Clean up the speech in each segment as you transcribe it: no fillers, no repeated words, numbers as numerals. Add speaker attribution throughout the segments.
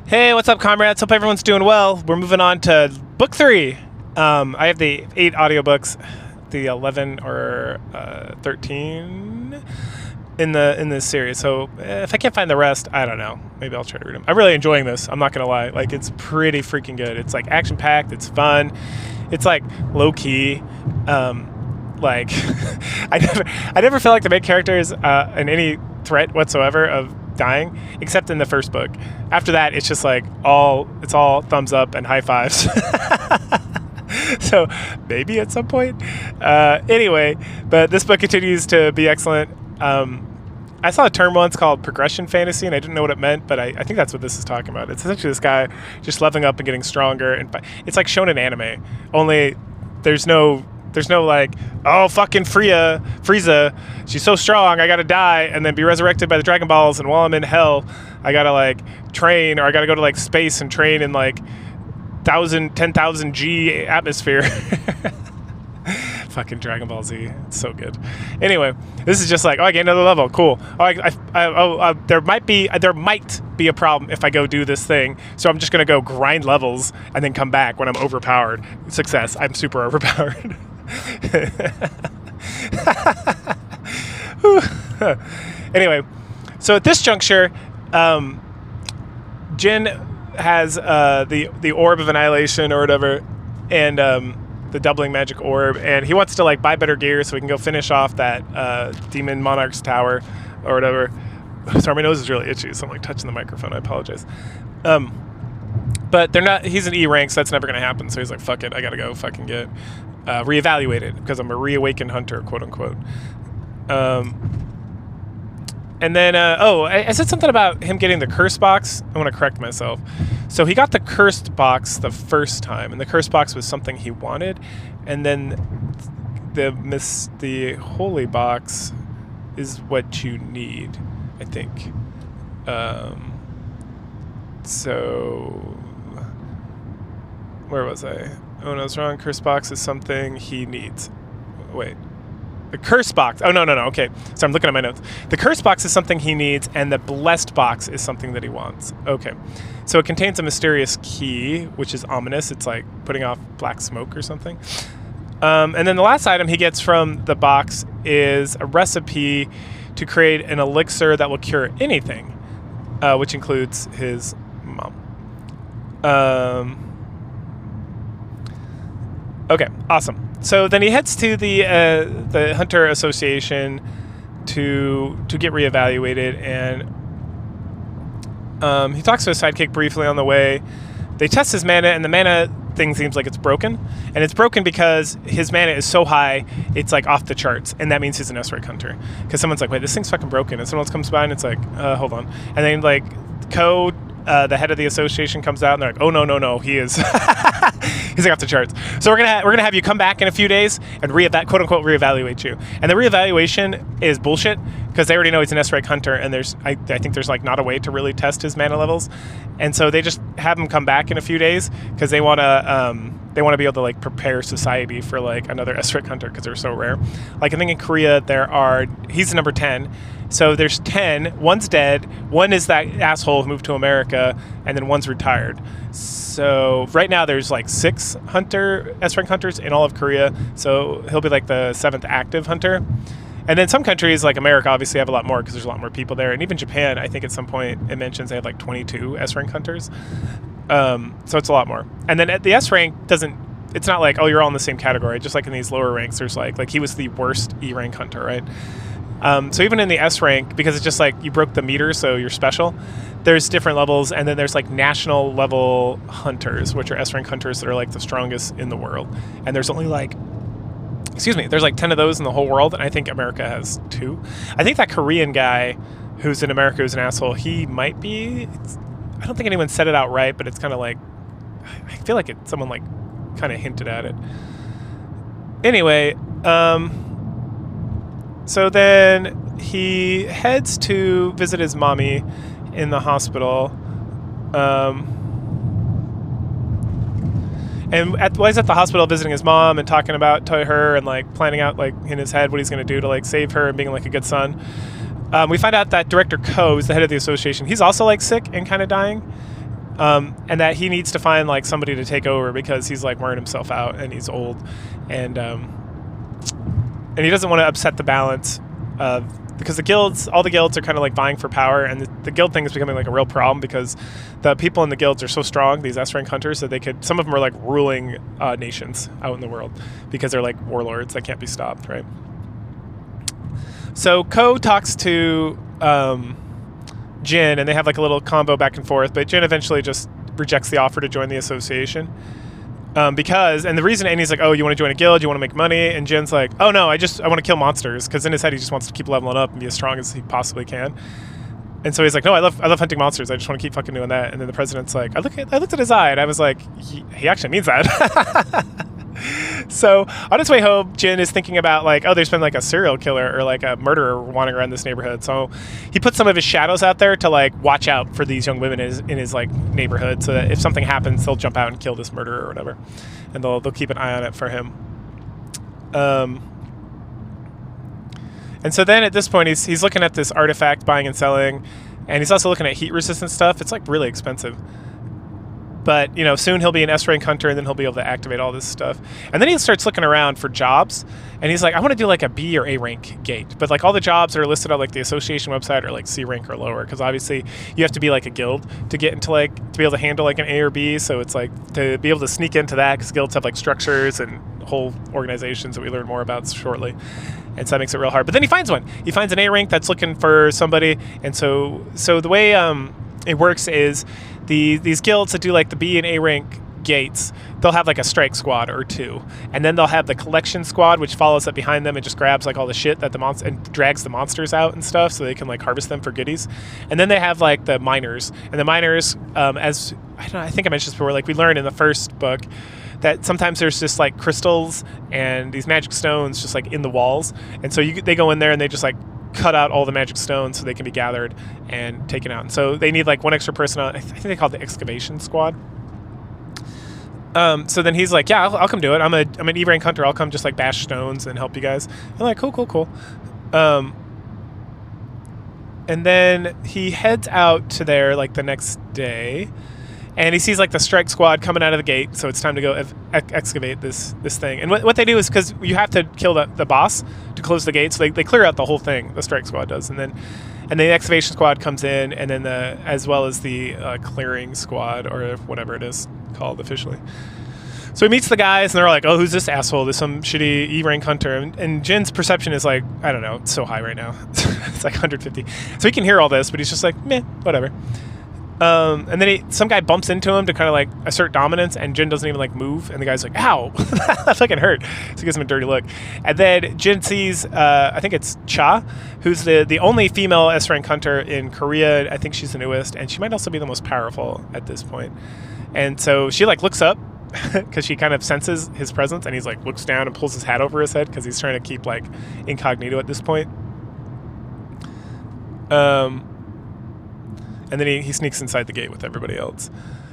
Speaker 1: Hey, what's up, comrades? Hope everyone's doing well. We're moving on to book 3. I have the 8 audiobooks, the 11 or 13 in this series. So if I can't find the rest, I don't know. Maybe I'll try to read them. I'm really enjoying this. I'm not gonna lie. Like, it's pretty freaking good. It's like action packed. It's fun. It's like low key. Like I never feel like the main character is in any threat whatsoever of dying, except in the first book. After that, it's just like it's all thumbs up and high fives. So maybe at some point. Anyway, but this book continues to be excellent. I saw a term once called progression fantasy, and I didn't know what it meant, but I think that's what this is talking about. It's essentially this guy just leveling up and getting stronger, and it's like shonen anime. Only there's no like, oh, fucking Frieza, she's so strong, I gotta die and then be resurrected by the Dragon Balls, and while I'm in hell, I gotta like train, or I gotta go to like space and train in like 10,000 G atmosphere. Fucking Dragon Ball Z, it's so good. Anyway, this is just like, oh, I get another level, cool. Oh, there might be a problem if I go do this thing, so I'm just gonna go grind levels and then come back when I'm overpowered. Success, I'm super overpowered. Anyway, so at this juncture, Jin has the orb of annihilation or whatever, and the doubling magic orb, and he wants to like buy better gear so he can go finish off that demon monarch's tower or whatever. Sorry, my nose is really itchy, so I'm like touching the microphone. I apologize. But they're not. He's an E rank, so that's never gonna happen. So he's like, "Fuck it, I gotta go fucking get reevaluated because I'm a reawakened hunter, quote unquote." And then, I said something about him getting the curse box. I want to correct myself. So he got the cursed box the first time, and the cursed box was something he wanted, and then the holy box is what you need, I think. So where was I? Oh, no, I was wrong. Curse box is something he needs. Wait. The curse box. Oh, no. Okay. So I'm looking at my notes. The curse box is something he needs, and the blessed box is something that he wants. Okay. So it contains a mysterious key, which is ominous. It's like putting off black smoke or something. And then the last item he gets from the box is a recipe to create an elixir that will cure anything, which includes his mom. Okay, awesome. So then he heads to the Hunter Association to get reevaluated, and he talks to his sidekick briefly on the way. They test his mana, and the mana thing seems like it's broken, and it's broken because his mana is so high it's like off the charts, and that means he's an S-rank hunter. Because someone's like, wait, this thing's fucking broken, and someone else comes by and it's like, hold on, and then like Code, the head of the association, comes out and they're like, oh no, he is he's like off the charts. So we're gonna have you come back in a few days and quote unquote reevaluate you. And the reevaluation is bullshit because they already know he's an S-rank hunter, and I think there's like not a way to really test his mana levels, and so they just have him come back in a few days because they want to be able to like prepare society for like another S-rank hunter because they're so rare. Like I think in Korea he's number 10. So there's 10, one's dead, one is that asshole who moved to America, and then one's retired. So right now there's like 6 S-rank hunters in all of Korea, so he'll be like the 7th active hunter. And then some countries like America obviously have a lot more because there's a lot more people there, and even Japan, I think at some point it mentions they have like 22 S-rank hunters. So it's a lot more. And then at the S-rank it's not like, oh, you're all in the same category, just like in these lower ranks there's like he was the worst E-rank hunter, right? So even in the S rank, because it's just like you broke the meter, so you're special, there's different levels, and then there's like national level hunters, which are S rank hunters that are like the strongest in the world. And there's only there's like 10 of those in the whole world, and I think America has 2. I think that Korean guy who's in America who's an asshole, he might be, I don't think anyone said it outright, but it's kind of like, I feel like someone like kind of hinted at it. Anyway, so then he heads to visit his mommy in the hospital. And while he's at the hospital visiting his mom and talking to her and like planning out like in his head what he's going to do to like save her and being like a good son, we find out that Director Ko, who's the head of the association, he's also like sick and kind of dying. and that he needs to find like somebody to take over because he's like wearing himself out and he's old, and he doesn't want to upset the balance of, because all the guilds are kind of like vying for power, and the guild thing is becoming like a real problem because the people in the guilds are so strong, these S-rank hunters, that some of them are like ruling nations out in the world because they're like warlords that can't be stopped, right? So Ko talks to Jin, and they have like a little combo back and forth, but Jin eventually just rejects the offer to join the association. And the reason Annie's like, oh, you want to join a guild, you want to make money, and Jin's like, oh no, I want to kill monsters, because in his head he just wants to keep leveling up and be as strong as he possibly can. And so he's like, no, I love hunting monsters, I just want to keep fucking doing that. And then the president's like, I looked at his eye and I was like, he actually means that. So on his way home, Jin is thinking about like, oh, there's been like a serial killer or like a murderer wandering around this neighborhood. So he puts some of his shadows out there to like watch out for these young women in his like neighborhood, so that if something happens, they'll jump out and kill this murderer or whatever, and they'll keep an eye on it for him. And so then at this point, he's looking at this artifact, buying and selling, and he's also looking at heat resistant stuff. It's like really expensive. But, you know, soon he'll be an S-rank hunter, and then he'll be able to activate all this stuff. And then he starts looking around for jobs, and he's like, I want to do like a B or A rank gate. But like all the jobs that are listed on like the association website are like C rank or lower, because obviously you have to be like a guild to get into like, to be able to handle like an A or B. So it's like to be able to sneak into that, because guilds have like structures and whole organizations that we learn more about shortly. And so that makes it real hard. But then he finds one. He finds an A rank that's looking for somebody. And so the way it works is these guilds that do like the B and A rank gates, they'll have like a strike squad or two, and then they'll have the collection squad, which follows up behind them and just grabs like all the shit that and drags the monsters out and stuff, so they can like harvest them for goodies. And then they have like the miners, and the miners, as I think I mentioned this before, like we learned in the first book, that sometimes there's just like crystals and these magic stones just like in the walls, and so they go in there and they just like cut out all the magic stones so they can be gathered and taken out. And so they need like one extra person on, I think they call it the excavation squad. So then he's like, yeah, I'll come do it. I'm an E rank hunter. I'll come just like bash stones and help you guys. I'm like, cool. And then he heads out to there like the next day, and he sees like the strike squad coming out of the gate. So it's time to go excavate this thing. And what they do is, because you have to kill the boss to close the gate, so they clear out the whole thing. The strike squad does, and the excavation squad comes in, and then as well as the clearing squad, or whatever it is called officially. So he meets the guys, and they're like, oh, who's this asshole? There's some shitty E rank hunter. And Jin's perception is like, I don't know, it's so high right now. It's like 150. So he can hear all this, but he's just like, meh, whatever. And then some guy bumps into him to kind of like assert dominance, and Jin doesn't even like move, and the guy's like, ow, that fucking hurt. So he gives him a dirty look. And then Jin sees, I think it's Cha, who's the only female S-rank hunter in Korea. I think she's the newest, and she might also be the most powerful at this point. And so she like looks up because she kind of senses his presence, and he's like looks down and pulls his hat over his head because he's trying to keep like incognito at this point. And then he sneaks inside the gate with everybody else.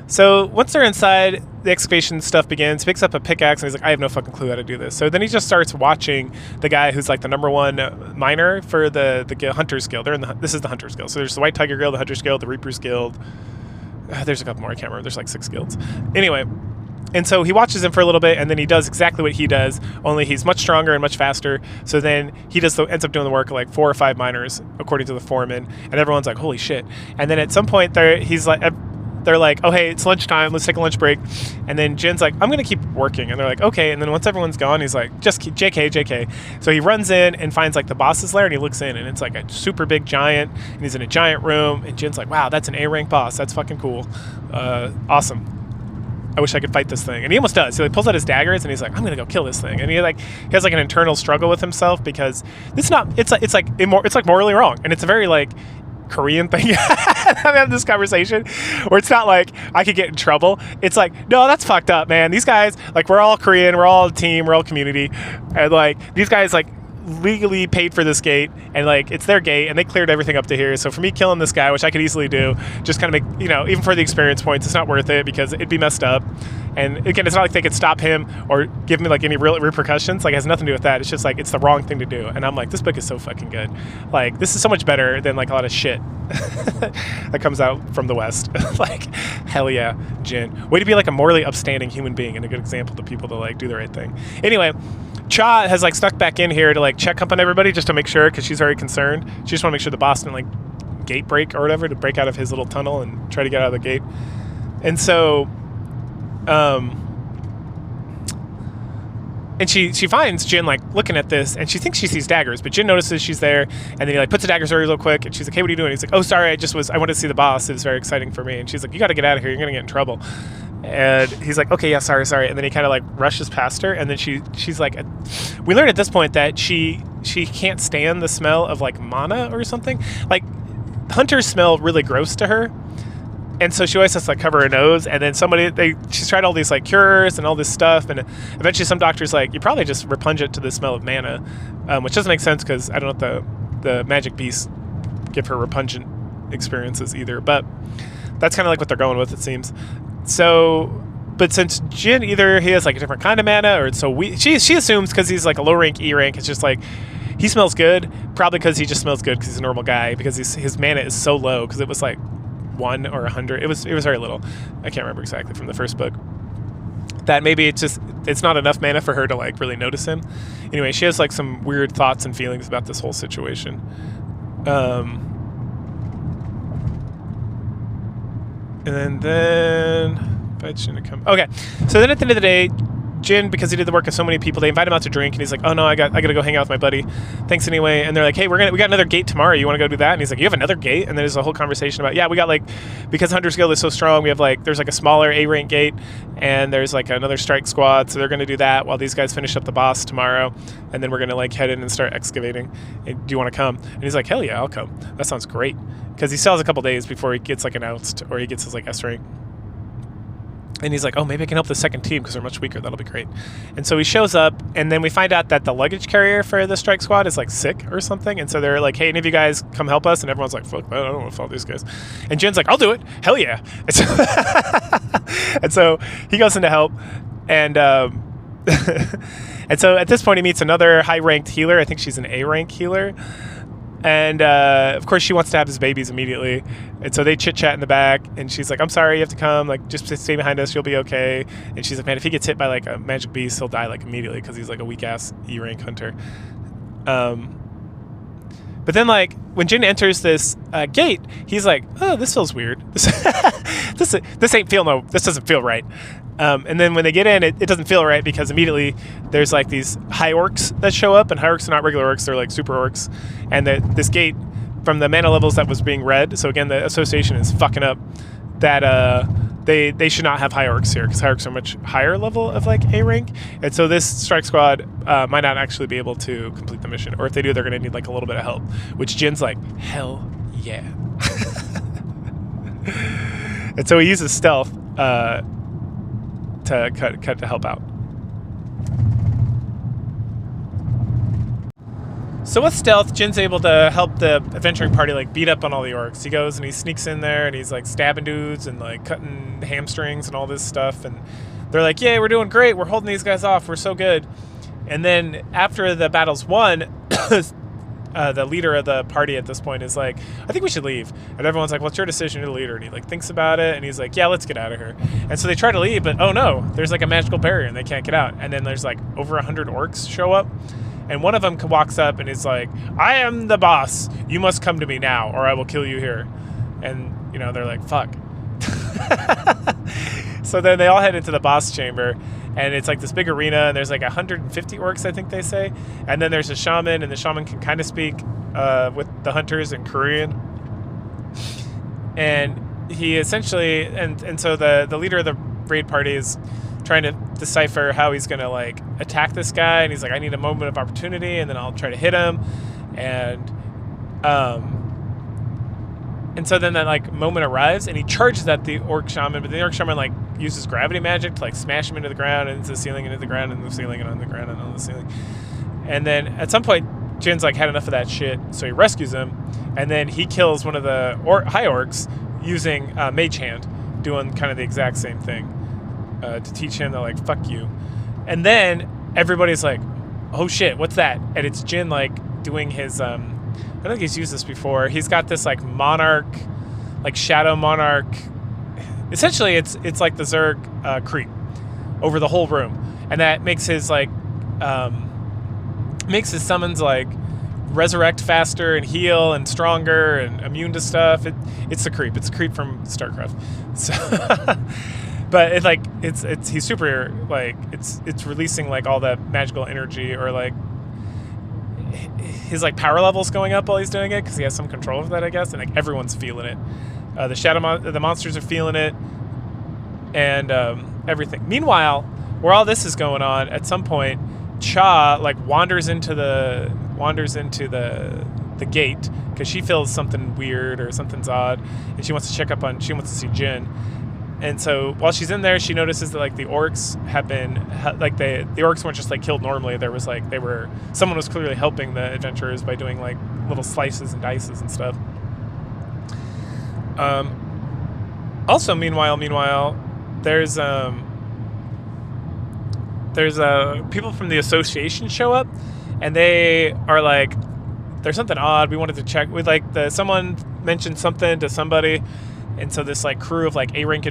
Speaker 1: So once they're inside, the excavation stuff begins. He picks up a pickaxe, and he's like, I have no fucking clue how to do this. So then he just starts watching the guy who's like the #1 miner for the Hunters Guild. This is the Hunters Guild. So there's the White Tiger Guild, the Hunters Guild, the Reapers Guild. There's a couple more, I can't remember. There's like 6 guilds. Anyway, and so he watches him for a little bit, and then he does exactly what he does, only he's much stronger and much faster. So then he ends up doing the work of like 4 or 5 miners, according to the foreman, and everyone's like, holy shit. And then at some point they're like, oh, hey, it's lunchtime, let's take a lunch break. And then Jin's like, I'm going to keep working. And they're like, okay. And then once everyone's gone, he's like, just keep, JK. So he runs in and finds like the boss's lair, and he looks in, and it's like a super big giant, and he's in a giant room. And Jin's like, wow, that's an A-rank boss. That's fucking cool. Awesome. I wish I could fight this thing. And he almost does. So he pulls out his daggers, and he's like, I'm going to go kill this thing. And he has like an internal struggle with himself, because it's like morally wrong. And it's a very like Korean thing. I'm having this conversation where it's not like I could get in trouble. It's like, no, that's fucked up, man. These guys, like, we're all Korean, we're all a team, we're all community, and like these guys like legally paid for this gate, and like it's their gate, and they cleared everything up to here. So for me killing this guy, which I could easily do, just kind of make, even for the experience points, it's not worth it, because it'd be messed up. And again, it's not like they could stop him or give me like any real repercussions. Like, it has nothing to do with that. It's just like, it's the wrong thing to do. And I'm like, this book is so fucking good. Like, this is so much better than like a lot of shit that comes out from the West. Like, Hell yeah, Jin. Way to be like a morally upstanding human being and a good example to people to like do the right thing. Anyway, Cha has like stuck back in here to like check up on everybody just to make sure, because she's very concerned. She just want to make sure the boss didn't like gate break or whatever, to break out of his little tunnel and try to get out of the gate. And so, and she finds Jin like looking at this, and she thinks she sees daggers, but Jin notices she's there, and then he like puts the daggers away real quick, and she's like, "Hey, what are you doing?" He's like, "Oh, sorry, I wanted to see the boss. It was very exciting for me." And she's like, "You got to get out of here. You're gonna get in trouble." And he's like, "Okay, yeah, sorry." And then he kind of like rushes past her, and then she's like, we learn at this point that she can't stand the smell of like mana or something. Like hunters smell really gross to her. And so she always has to like cover her nose, and then she's tried all these like cures and all this stuff, and eventually some doctor's like, you probably just repugnant to the smell of mana, which doesn't make sense because I don't know if the magic beasts give her repugnant experiences either, but that's kind of like what they're going with, it seems. So, but since Jin, either he has like a different kind of mana, or she assumes because he's like a low rank E rank, it's just like he smells good, probably because he just smells good because he's a normal guy, because his mana is so low, because it was like 1 or 100. It was very little. I can't remember exactly from the first book. That maybe it's not enough mana for her to like really notice him. Anyway, she has like some weird thoughts and feelings about this whole situation. And then invite Jin to come. Okay, so then at the end of the day, Jin, because he did the work of so many people, they invite him out to drink, and he's like, "Oh no, I gotta go hang out with my buddy. Thanks anyway." And they're like, "Hey, we got another gate tomorrow. You want to go do that?" And he's like, "You have another gate?" And there's a whole conversation about, yeah, we got like, because Hunter's Guild is so strong, we have like, there's like a smaller A rank gate, and there's like another strike squad, so they're gonna do that while these guys finish up the boss tomorrow, and then we're gonna like head in and start excavating. And do you want to come? And he's like, "Hell yeah, I'll come. That sounds great." Because he still has a couple days before he gets like announced, or he gets his like S rank. And he's like, "Oh, maybe I can help the second team because they're much weaker. That'll be great." And so he shows up, and then we find out that the luggage carrier for the strike squad is like sick or something. And so they're like, "Hey, any of you guys come help us?" And everyone's like, "Fuck, I don't want to follow these guys." And Jin's like, "I'll do it. Hell yeah." And so he goes in to help. And and so at this point, he meets another high-ranked healer. I think she's an A-rank healer. And of course, she wants to have his babies immediately. And so they chit-chat in the back, and she's like, "I'm sorry, you have to come. Like, just stay behind us. You'll be okay." And she's like, "Man, if he gets hit by like a magic beast, he'll die like immediately because he's like a weak-ass E-rank hunter." But then, like, when Jin enters this gate, he's like, "Oh, this feels weird. This doesn't feel right." And then when they get in, it doesn't feel right, because immediately there's like these high orcs that show up, and high orcs are not regular orcs, they're like super orcs. And this gate, from the mana levels that was being read, so again, the association is fucking up, that they should not have high orcs here, because high orcs are much higher level of like A rank. And so this strike squad might not actually be able to complete the mission, or if they do, they're going to need like a little bit of help, which Jin's like, hell yeah. And so he uses stealth to cut to help out. So with stealth, Jin's able to help the adventuring party like beat up on all the orcs. He goes and he sneaks in there, and he's like stabbing dudes and like cutting hamstrings and all this stuff. And they're like, "Yay, we're doing great. We're holding these guys off. We're so good." And then after the battle's won, the leader of the party at this point is like, "I think we should leave." And everyone's like, "Well, it's your decision, you're the leader." And he like thinks about it, and he's like, "Yeah, let's get out of here." And so they try to leave, but oh no, there's like a magical barrier and they can't get out. And then there's like over 100 orcs show up, and one of them walks up and is like, "I am the boss. You must come to me now, or I will kill you here." And you know, they're like, "Fuck." So then they all head into the boss chamber, and it's like this big arena, and there's like 150 orcs, I think they say. And then there's a shaman, and the shaman can kind of speak with the hunters in Korean. And he essentially, and so the leader of the raid party is trying to decipher how he's going to like attack this guy. And he's like, "I need a moment of opportunity, and then I'll try to hit him." And so then that like moment arrives, and he charges at the orc shaman, but the orc shaman like uses gravity magic to like smash him into the ground, and into the ceiling, and into the ground, and the ceiling, and on the ground, and on the ceiling. And then at some point, Jin's like had enough of that shit, so he rescues him, and then he kills one of the high orcs using Mage Hand, doing kind of the exact same thing to teach him to like, fuck you. And then everybody's like, "Oh shit, what's that?" And it's Jin like doing his I don't think he's used this before. He's got this like monarch, like shadow monarch essentially it's like the Zerg creep over the whole room, and that makes his summons like resurrect faster and heal and stronger and immune to stuff. It's a creep. It's a creep from StarCraft. So, but he's super like it's releasing like all that magical energy, or like his like power levels going up while he's doing it because he has some control of that, I guess, and like everyone's feeling it. The monsters are feeling it, and everything. Meanwhile, where all this is going on, at some point, Cha like wanders into the gate because she feels something weird or something's odd, and she wants to see Jin. And so while she's in there, she notices that like the orcs have been like the orcs weren't just like killed normally. There was like someone was clearly helping the adventurers by doing like little slices and dices and stuff. Also, meanwhile, there's people from the association show up, and they are like, there's something odd. We wanted to check with like someone mentioned something to somebody, and so this like crew of like A-rank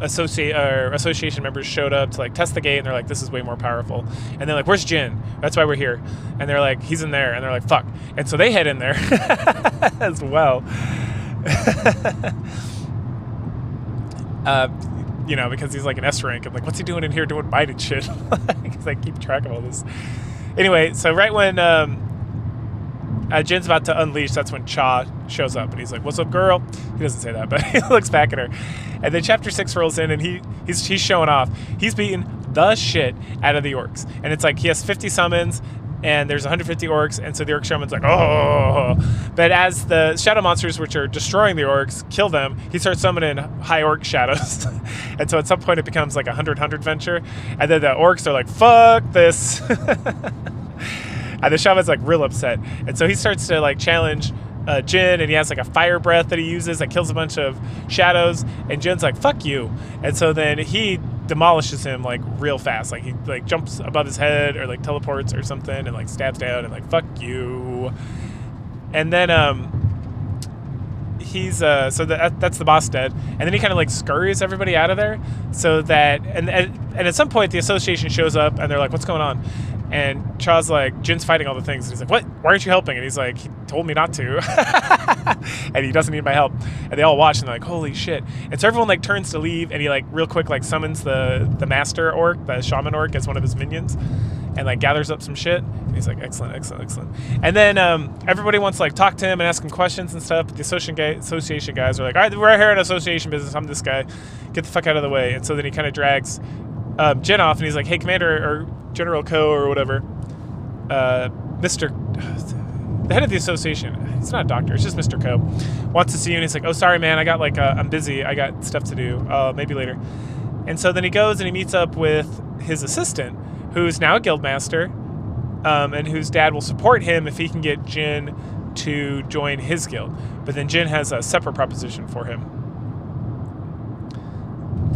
Speaker 1: association members showed up to like test the gate, and they're like, this is way more powerful. And they're like, where's Jin? That's why we're here. And they're like, he's in there. And they're like, fuck. And so they head in there as well. Because he's like an S rank, and like, what's he doing in here doing bided shit? Because I keep track of all this. Anyway, so right when Jin's about to unleash, that's when Cha shows up, and he's like, what's up, girl? He doesn't say that, but he looks back at her. And then chapter 6 rolls in, and he's showing off. He's beating the shit out of the orcs. And it's like he has 50 summons, and there's 150 orcs, and so the orc shaman's like, oh. But as the shadow monsters, which are destroying the orcs, kill them, he starts summoning high orc shadows. And so at some point it becomes like a 100-100 venture, and then the orcs are like, fuck this. And the shaman's like real upset. And so he starts to like challenge Jin, and he has like a fire breath that he uses that kills a bunch of shadows, and Jin's like, fuck you. And so then he demolishes him like real fast, like he like jumps above his head or like teleports or something and like stabs down and like, fuck you. And then he's so that's the boss dead, and then he kind of like scurries everybody out of there, so that and at some point the association shows up, and they're like, what's going on? And Cha's like, Jin's fighting all the things. And he's like, what? Why aren't you helping? And he's like, he told me not to. And he doesn't need my help. And they all watch, and they're like, holy shit. And so everyone like turns to leave, and he like real quick like summons the master orc, the shaman orc, as one of his minions, and like gathers up some shit. And he's like, excellent. And then everybody wants to like talk to him and ask him questions and stuff. But the association guys are like, all right, we're here in association business. I'm this guy. Get the fuck out of the way. And so then he kind of drags Jin off, and he's like, hey, Commander, or General Co. or whatever, the head of the association, it's not a doctor, it's just Mr. Co. wants to see you, and he's like, oh, sorry, man, I got like, I'm busy, I got stuff to do, maybe later. And so then he goes and he meets up with his assistant, who's now a guildmaster, and whose dad will support him if he can get Jin to join his guild. But then Jin has a separate proposition for him.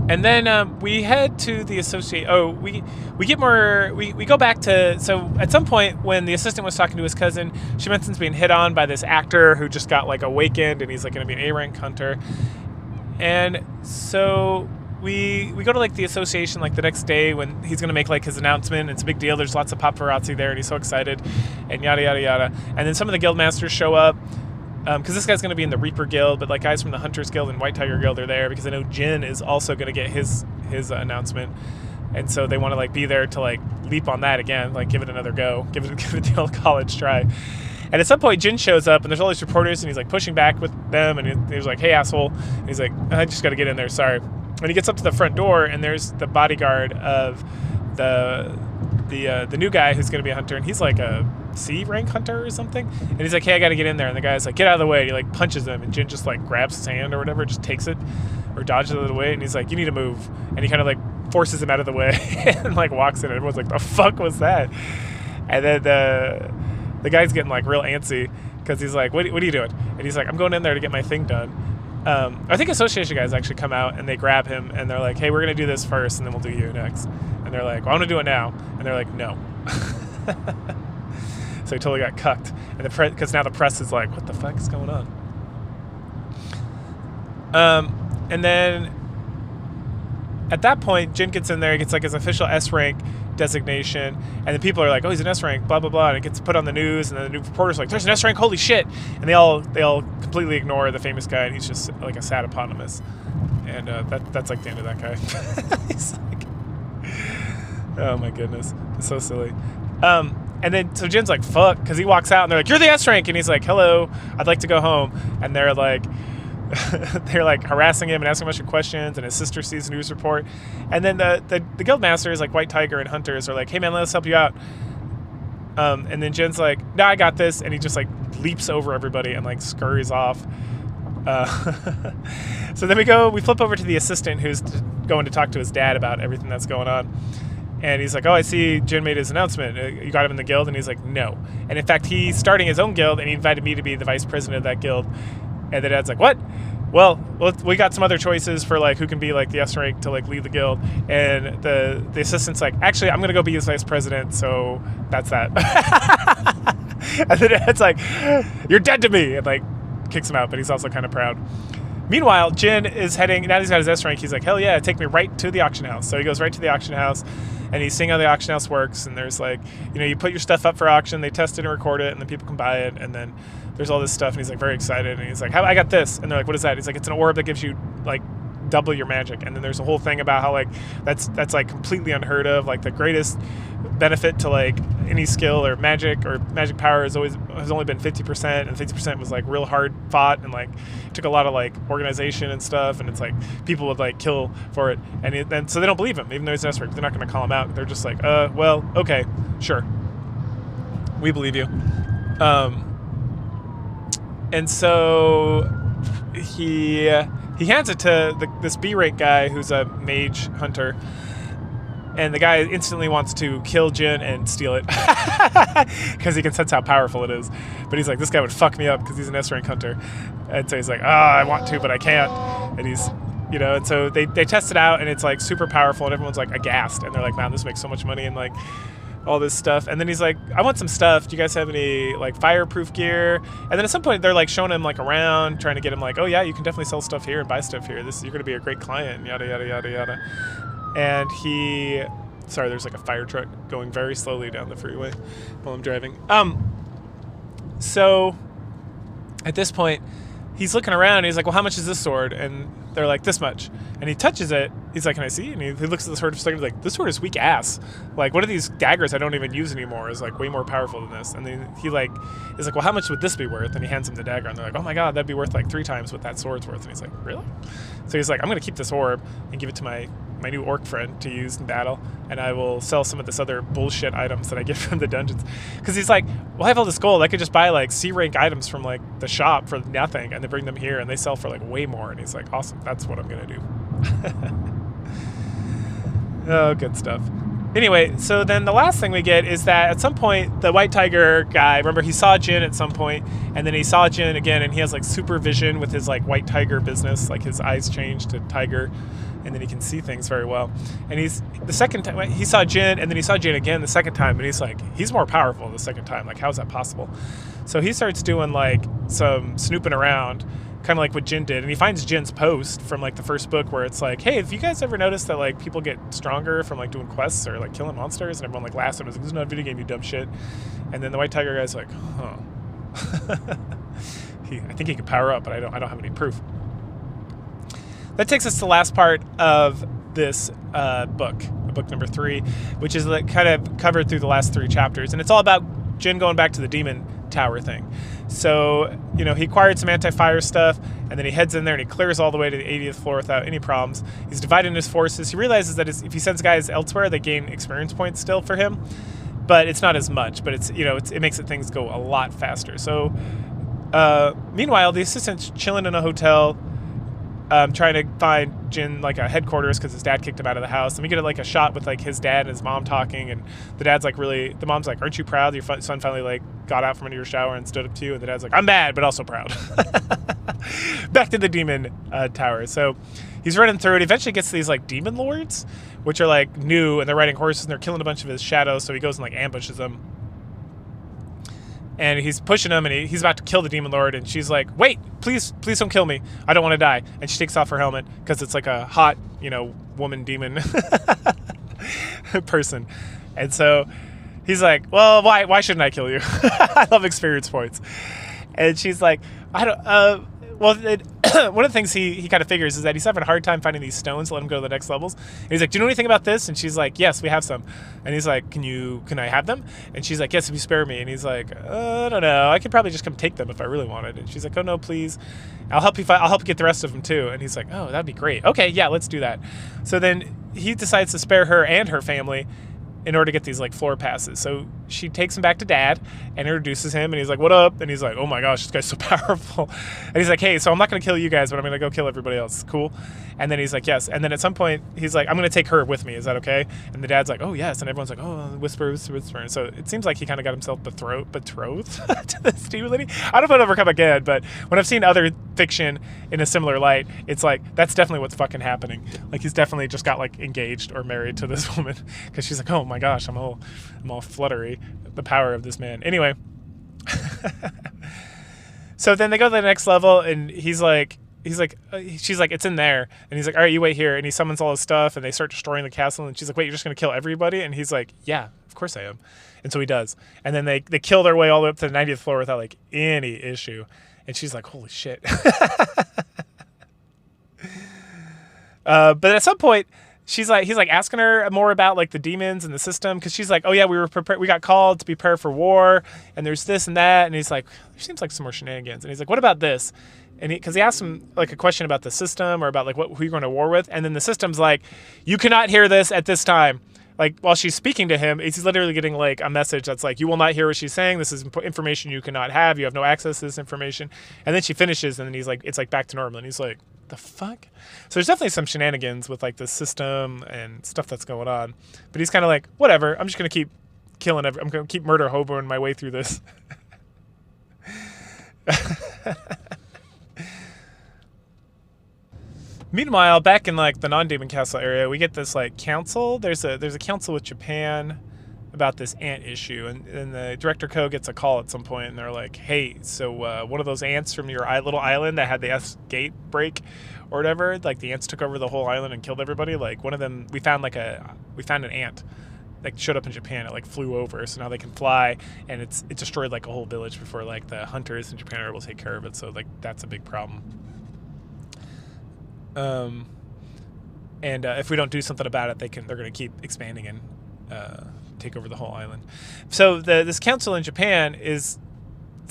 Speaker 1: And then we head to the associate. Oh, we get more. We go back to. So at some point when the assistant was talking to his cousin, she mentions being hit on by this actor who just got like awakened, and he's like going to be an A-rank hunter. And so we go to like the association like the next day when he's going to make like his announcement. It's a big deal. There's lots of paparazzi there, and he's so excited, and yada yada yada. And then some of the guild masters show up. Because this guy's going to be in the Reaper Guild, but like guys from the Hunters Guild and White Tiger Guild are there because I know Jin is also going to get his announcement, and so they want to like be there to like leap on that again, like give it another go, give it the old college try. And at some point Jin shows up, and there's all these reporters, and he's like pushing back with them, and he's like, hey asshole, and he's like, I just got to get in there, sorry. And he gets up to the front door, and there's the bodyguard of the new guy who's going to be a hunter, and he's like a C rank hunter or something, and he's like, hey, I gotta get in there, and the guy's like, get out of the way, and he like punches him, and Jin just like grabs his hand or whatever, just takes it or dodges it out of the way, and he's like, you need to move, and he kind of like forces him out of the way and like walks in, and everyone's like, the fuck was that? And then the guy's getting like real antsy because he's like, what are you doing? And he's like, I'm going in there to get my thing done. I think association guys actually come out, and they grab him, and they're like, hey, we're gonna do this first, and then we'll do you next. And they're like, well, I'm gonna do it now, and they're like, no. So he totally got cucked, and because now the press is like, what the fuck is going on? And then at that point, Jin gets in there, he gets like his official S rank designation, and then people are like, oh, he's an S rank, blah blah blah, and it gets put on the news, and then the new reporter's like, there's an S rank, holy shit, and they all completely ignore the famous guy, and he's just like a sad eponymous, and that's like the end of that guy. He's like, oh my goodness, it's so silly. And then so Jin's like, fuck, because he walks out and they're like, you're the S rank, and he's like, hello, I'd like to go home, and they're like harassing him and asking a bunch of questions, and his sister sees the news report, and then the guild masters like White Tiger and Hunters are like, hey man, let's help you out, and then Jin's like, no, I got this, and he just like leaps over everybody and like scurries off. So then we flip over to the assistant who's going to talk to his dad about everything that's going on. And he's like, oh, I see Jin made his announcement. You got him in the guild? And he's like, no. And in fact, he's starting his own guild, and he invited me to be the vice president of that guild. And the dad's like, what? Well, we got some other choices for like who can be like the S rank to like lead the guild. And the assistant's like, actually, I'm going to go be his vice president. So that's that. And the dad's like, you're dead to me. And like kicks him out, but he's also kind of proud. Meanwhile, Jin is heading, now he's got his S rank, he's like, hell yeah, take me right to the auction house. So he goes right to the auction house, and he's seeing how the auction house works, and there's like, you put your stuff up for auction, they test it and record it, and then people can buy it, and then there's all this stuff, and he's like very excited, and he's like, I got this, and they're like, what is that? He's like, it's an orb that gives you like double your magic, and then there's a whole thing about how like that's like completely unheard of, like the greatest benefit to like any skill or magic power has only been 50%, and 50% was like real hard fought, and like it took a lot of like organization and stuff, and it's like people would like kill for it, and so they don't believe him even though he's an S rank. They're not going to call him out. They're just like, well, okay, sure, we believe you. And so he hands it to this B rank guy who's a mage hunter, and the guy instantly wants to kill Jin and steal it because he can sense how powerful it is. But he's like, this guy would fuck me up because he's an S rank hunter, and so he's like, I want to, but I can't. And he's, and so they test it out, and it's like super powerful, and everyone's like aghast, and they're like, man, this makes so much money, and like all this stuff. And then he's like, I want some stuff. Do you guys have any like fireproof gear? And then at some point they're like showing him like around, trying to get him like, oh yeah, you can definitely sell stuff here and buy stuff here. You're gonna be a great client, yada yada yada yada. And there's like a fire truck going very slowly down the freeway while I'm driving. So at this point he's looking around, and he's like, well, how much is this sword? And they're like, this much. And he touches it. He's like, can I see? And he looks at the sword for a second. He's like, this sword is weak ass. Like, one of these daggers I don't even use anymore is like way more powerful than this. And then he like is like, well, how much would this be worth? And he hands him the dagger, and they're like, oh my god, that'd be worth like 3 times what that sword's worth. And he's like, really? So he's like, I'm gonna keep this orb and give it to my new orc friend to use in battle, and I will sell some of this other bullshit items that I get from the dungeons. Because he's like, well, I have all this gold, I could just buy like C rank items from like the shop for nothing, and then bring them here, and they sell for like way more. And he's like, awesome, that's what I'm gonna do. Oh, good stuff. Anyway, so then the last thing we get is that at some point the White Tiger guy, remember, he saw Jin at some point, and then he saw Jin again, and he has like supervision with his like White Tiger business, like his eyes change to tiger, and then he can see things very well. And the second time he saw Jin, and then he saw Jin again the second time, and he's like, he's more powerful the second time. Like, how is that possible? So he starts doing like some snooping around, kind of like what Jin did, and he finds Jin's post from like the first book where it's like, hey, have you guys ever noticed that like people get stronger from like doing quests or like killing monsters? And everyone like laughs at him, like, this is not a video game, you dumb shit. And then the White Tiger guy's like, huh. I think he could power up, but I don't have any proof. That takes us to the last part of this book number 3, which is like kind of covered through the last 3 chapters, and it's all about Jin going back to the demon tower thing. So, he acquired some anti-fire stuff, and then he heads in there and he clears all the way to the 80th floor without any problems. He's dividing his forces. He realizes that if he sends guys elsewhere, they gain experience points still for him, but it's not as much, but it's, it makes things go a lot faster. So, meanwhile, the assistant's chilling in a hotel, trying to find Jin like a headquarters because his dad kicked him out of the house. And we get like a shot with like his dad and his mom talking, and the dad's like the mom's like, aren't you proud your son finally like got out from under your shower and stood up to you? And the dad's like, I'm mad but also proud. Back to the demon tower. So he's running through it. Eventually gets to these like demon lords, which are like new, and they're riding horses and they're killing a bunch of his shadows. So he goes and like ambushes them. and he's pushing him, and he's about to kill the demon lord, and she's like, wait, please don't kill me, I don't want to die. And she takes off her helmet because it's like a hot, woman demon person. And so he's like, well, why shouldn't I kill you? I love experience points. And she's like, I don't one of the things he kind of figures is that he's having a hard time finding these stones to let him go to the next levels. And he's like, do you know anything about this? And she's like, yes, we have some. And he's like, can I have them? And she's like, yes, if you spare me. And he's like, I don't know, I could probably just come take them if I really wanted. And she's like, oh no, please, I'll help you get the rest of them too. And he's like, oh, that'd be great. Okay, yeah, let's do that. So then he decides to spare her and her family in order to get these like floor passes. So she takes him back to Dad and introduces him, and he's like, what up? And he's like, oh my gosh, this guy's so powerful. And he's like, hey, so I'm not going to kill you guys, but I'm going to go kill everybody else. Cool. And then he's like, yes. And then at some point he's like, I'm going to take her with me. Is that okay? And the dad's like, oh yes. And everyone's like, oh, whisper. And so it seems like he kind of got himself betrothed to this demon lady. I don't know if it'll ever come again, but when I've seen other fiction in a similar light, it's like, that's definitely what's fucking happening. Like, he's definitely just got like engaged or married to this woman, because she's like, oh my gosh, I'm all fluttery, the power of this man. Anyway. So then they go to the next level, and she's like, it's in there. And he's like, all right, you wait here. And he summons all his stuff, and they start destroying the castle. And she's like, wait, you're just going to kill everybody? And he's like, yeah, of course I am. And so he does. And then they kill their way all the way up to the 90th floor without like any issue. And she's like, holy shit. But at some point, he's like asking her more about like the demons and the system, because she's like, oh yeah, we got called to prepare for war, and there's this and that. And he's like, there seems like some more shenanigans. And he's like, what about this? And because he asked him like a question about the system or about like who you're going to war with, and then the system's like, you cannot hear this at this time. Like, while she's speaking to him, he's literally getting like a message that's like, you will not hear what she's saying. This is information you cannot have. You have no access to this information. And then she finishes, and then he's like, it's like back to normal. And he's like, the fuck? So there's definitely some shenanigans with like the system and stuff that's going on. But he's kind of like, whatever. I'm just going to keep killing I'm going to keep murder hoboing my way through this. Meanwhile, back in like the non-demon castle area, we get this like council. There's a council with Japan about this ant issue, and the Director Co gets a call at some point, and they're like, hey, so one of those ants from your little island that had the S gate break or whatever, like the ants took over the whole island and killed everybody. Like, one of them, we found an ant that showed up in Japan. It like flew over, so now they can fly, and it destroyed like a whole village before like the hunters in Japan are able to take care of it. So like that's a big problem. And if we don't do something about it, they're going to keep expanding and take over the whole island. So this council in Japan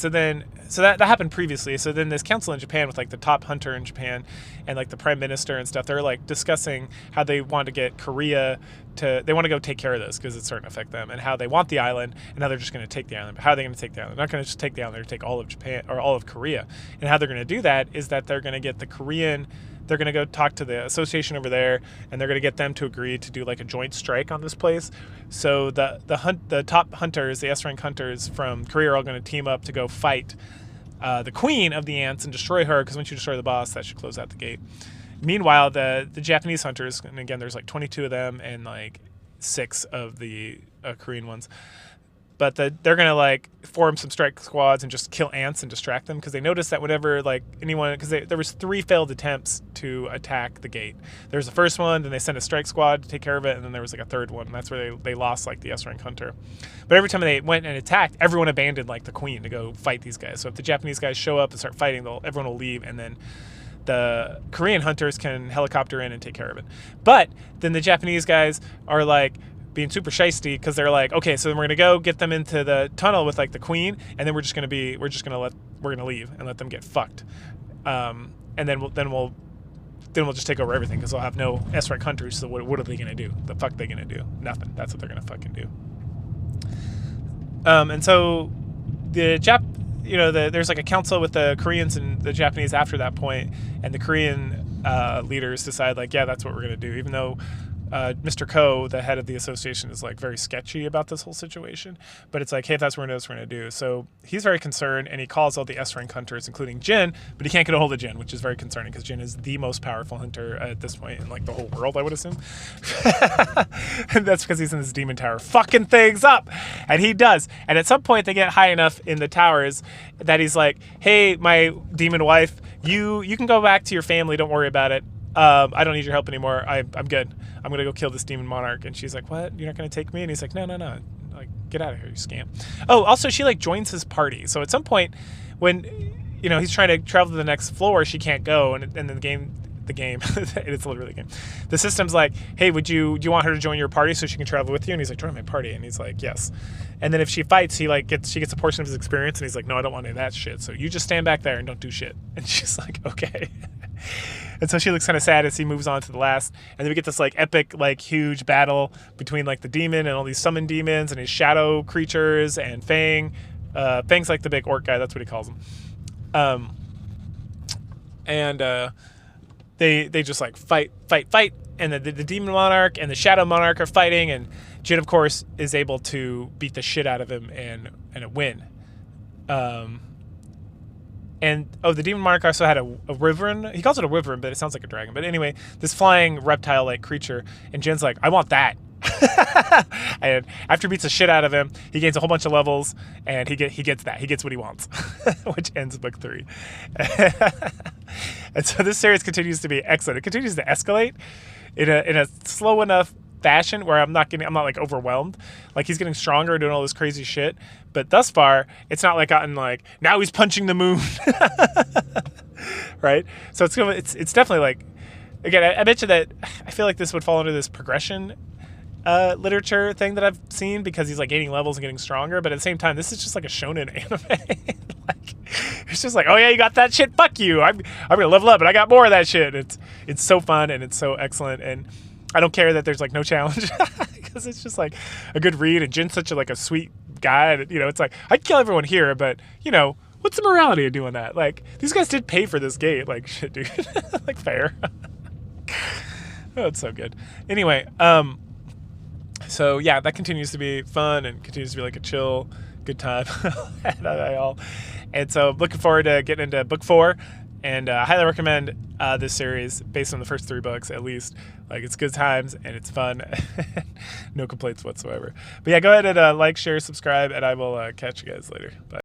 Speaker 1: that happened previously. So then this council in Japan with like the top hunter in Japan and like the prime minister and stuff, they're like discussing how they want to get Korea they want to go take care of this because it's starting to affect them, and how they want the island, and how they're just going to take the island. But how are they going to take the island? They're not going to just take the island, they're going to take all of Japan or all of Korea. And how they're going to do that is that they're going to get they're going to go talk to the association over there, and they're going to get them to agree to do like a joint strike on this place. So the top hunters, the S-rank hunters from Korea, are all going to team up to go fight the queen of the ants and destroy her, because once you destroy the boss, that should close out the gate. Meanwhile, the Japanese hunters, and again, there's like 22 of them and like 6 of the Korean ones, but they're going to like form some strike squads and just kill ants and distract them, because they noticed that whenever like anyone, because there was 3 failed attempts to attack the gate. There was the first one, then they sent a strike squad to take care of it, and then there was like a third one, and that's where they lost like the S-rank hunter. But every time they went and attacked, everyone abandoned like the queen to go fight these guys. So if the Japanese guys show up and start fighting, everyone will leave, and then the Korean hunters can helicopter in and take care of it. But then the Japanese guys are like being super shiesty, because they're like, okay, so then we're gonna go get them into the tunnel with like the queen, and then we're gonna leave and let them get fucked, and then we'll just take over everything, because they'll have no S-rank hunters. So what are they gonna do? The fuck are they gonna do? Nothing. That's what they're gonna fucking do. And so there's like a council with the Koreans and the Japanese after that point, and the Korean leaders decide like, yeah, that's what we're gonna do, even though Mr. Ko, the head of the association, is like very sketchy about this whole situation. But it's like, hey, if that's what we're going to do. So he's very concerned, and he calls all the S-rank hunters, including Jin, but he can't get a hold of Jin, which is very concerning because Jin is the most powerful hunter at this point in like the whole world, I would assume. And that's because he's in this demon tower fucking things up, and he does. And at some point, they get high enough in the towers that he's like, hey, my demon wife, you can go back to your family. Don't worry about it. I don't need your help anymore. I'm good. I'm going to go kill this demon monarch. And she's like, what? You're not going to take me? And he's like, no. Like, get out of here, you scam. Oh, also, she like joins his party. So at some point when, he's trying to travel to the next floor, she can't go. And then the game, it's literally the game. The system's like, hey, do you want her to join your party so she can travel with you? And he's like, join my party. And he's like, yes. And then if she fights, she gets a portion of his experience. And he's like, no, I don't want any of that shit. So you just stand back there and don't do shit. And she's like, okay. And so she looks kind of sad as he moves on to the last. And then we get this like epic, like huge battle between like the demon and all these summoned demons and his shadow creatures and Fang. Fang's like the big orc guy. That's what he calls him. They just like fight. And the demon monarch and the shadow monarch are fighting. And Jin, of course, is able to beat the shit out of him and win. The demon monarch also had a wyvern. He calls it a wyvern, but it sounds like a dragon. But anyway, this flying reptile-like creature, and Jin's like, I want that. And after he beats the shit out of him, he gains a whole bunch of levels, and he gets that. He gets what he wants, which ends book 3. And so this series continues to be excellent. It continues to escalate in a slow enough fashion where I'm not like overwhelmed. Like he's getting stronger and doing all this crazy shit, but thus far it's not like gotten like now he's punching the moon. Right? So it's definitely like, again, I bet you that I feel like this would fall under this progression literature thing that I've seen because he's like gaining levels and getting stronger, but at the same time this is just like a shonen anime. Like it's just like, oh yeah, you got that shit, fuck you, I'm gonna level up and I got more of that shit. It's so fun and it's so excellent, and I don't care that there's like no challenge because it's just like a good read, and Jin's such a sweet guy. And, it's like I'd kill everyone here, but what's the morality of doing that? Like these guys did pay for this gate. Like shit, dude. Like fair. Oh, it's so good. Anyway, so yeah, that continues to be fun and continues to be like a chill, good time. And so looking forward to getting into book 4. And I highly recommend this series based on the first 3 books, at least. Like, it's good times, and it's fun. No complaints whatsoever. But yeah, go ahead and like, share, subscribe, and I will catch you guys later. Bye.